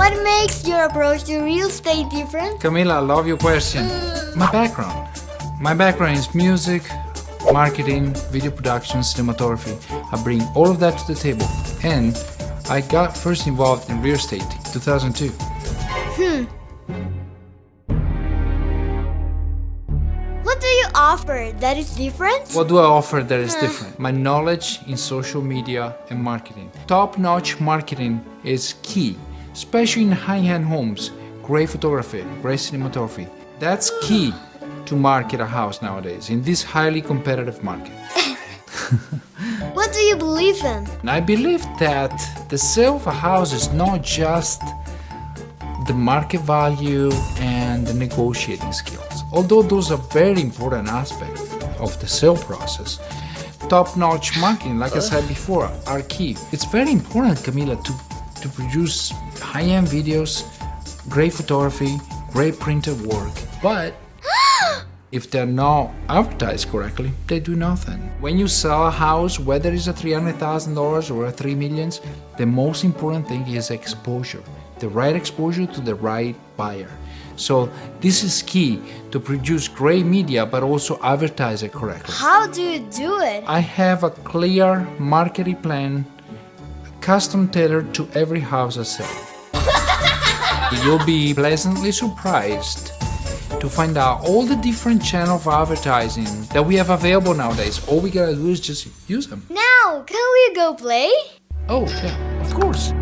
What makes your approach to real estate different? Camila, I love your question. My background. My background is music, marketing, video production, cinematography. I bring all of that to the table. And I got first involved in real estate in 2002. What do you offer that is different? What do I offer that is different? My knowledge in social media and marketing. Top-notch marketing is key, especially in high-end homes. Great photography, great cinematography. That's key to market a house nowadays in this highly competitive market. What do you believe in? And I believe that the sale of a house is not just the market value and the negotiating skills. Although those are very important aspects of the sale process, top-notch marketing, like I said before, are key. It's very important, Camila, to produce high-end videos, great photography, great printed work, but if they're not advertised correctly, they do nothing. When you sell a house, whether it's a $300,000 or a $3 million, the most important thing is exposure. The right exposure to the right buyer. So this is key to produce great media, but also advertise it correctly. How do you do it? I have a clear marketing plan, custom tailored to every house I sell. You'll be pleasantly surprised to find out all the different channels of advertising that we have available nowadays. All we gotta do is just use them. Now, can we go play? Oh, yeah, of course.